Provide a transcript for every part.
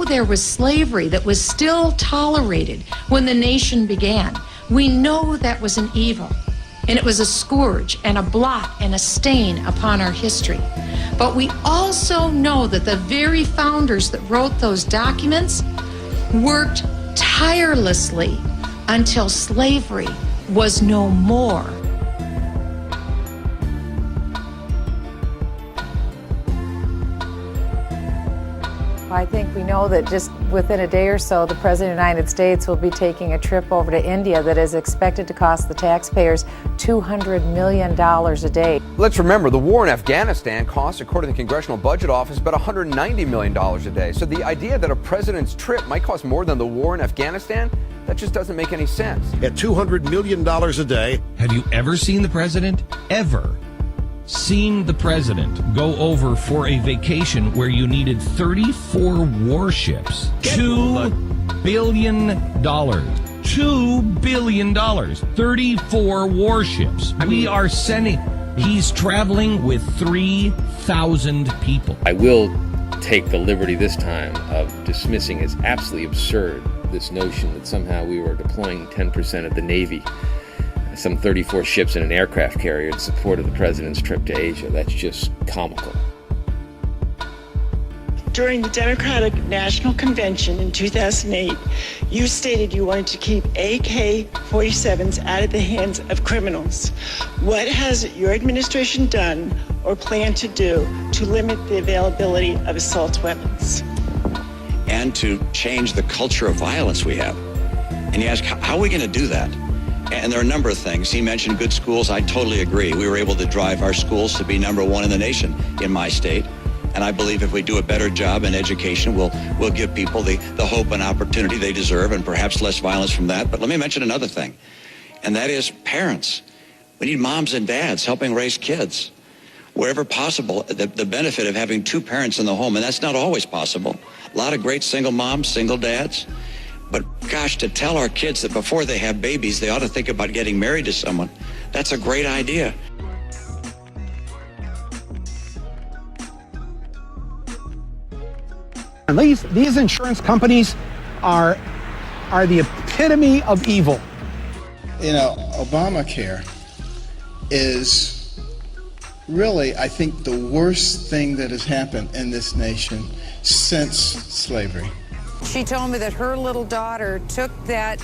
know there was slavery that was still tolerated when the nation began. We know that was an evil, and it was a scourge and a blot and a stain upon our history. But we also know that the very founders that wrote those documents worked tirelessly until slavery was no more. I think we know that just within a day or so, the President of the United States will be taking a trip over to India that is expected to cost the taxpayers $200 million a day. Let's remember, the war in Afghanistan costs, according to the Congressional Budget Office, about $190 million a day. So the idea that a president's trip might cost more than the war in Afghanistan, that just doesn't make any sense. At $200 million a day. Have you ever seen the president? Ever seen the president go over for a vacation where you needed 34 warships? $2 billion. $2 billion. 34 warships. We are sending. He's traveling with 3,000 people. I will take the liberty this time of dismissing as absolutely absurd this notion that somehow we were deploying 10% of the Navy, some 34 ships and an aircraft carrier in support of the president's trip to Asia. That's just comical. During the Democratic National Convention in 2008, you stated you wanted to keep AK-47s out of the hands of criminals. What has your administration done or plan to do to limit the availability of assault weapons? And to change the culture of violence we have. And you ask, how are we going to do that? And there are a number of things. He mentioned good schools. I totally agree. We were able to drive our schools to be #1 in the nation in my state. And I believe if we do a better job in education, we'll give people the hope and opportunity they deserve, and perhaps less violence from that. But let me mention another thing, and that is parents. We need moms and dads helping raise kids. Wherever possible, the benefit of having two parents in the home, and that's not always possible. A lot of great single moms, single dads. But gosh, to tell our kids that before they have babies, they ought to think about getting married to someone, that's a great idea. And these insurance companies are the epitome of evil. You know, Obamacare is really, I think, the worst thing that has happened in this nation since slavery. She told me that her little daughter took that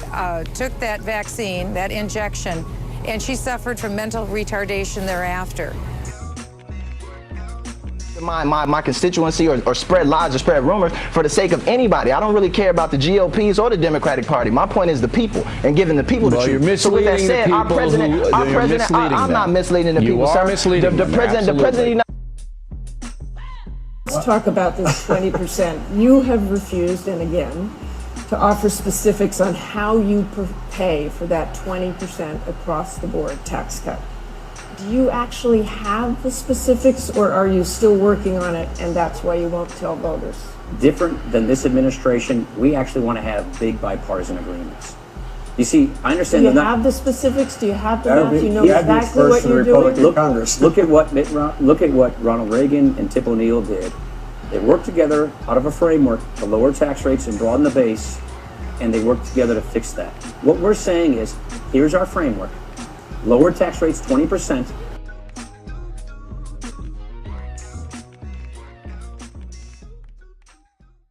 vaccine, that injection, and she suffered from mental retardation thereafter. My constituency or spread lies or spread rumors for the sake of anybody. I don't really care about the GOPs or the Democratic Party. My point is the people and giving the people the truth. You're misleading so with that said, the our people president, I'm not misleading the people, You are sir. misleading the them, president of the United Let's talk about this 20%. You have refused, and again, to offer specifics on how you pay for that 20% across the board tax cut. Do you actually have the specifics, or are you still working on it and that's why you won't tell voters? Different than this administration, we actually want to have big bipartisan agreements. You see, I understand. Do you have the specifics? Do you have the math? Do you know exactly what you're doing? Look at what Ronald Reagan and Tip O'Neill did. They worked together out of a framework to lower tax rates and broaden the base, and they worked together to fix that. What we're saying is, here's our framework. Lower tax rates 20%,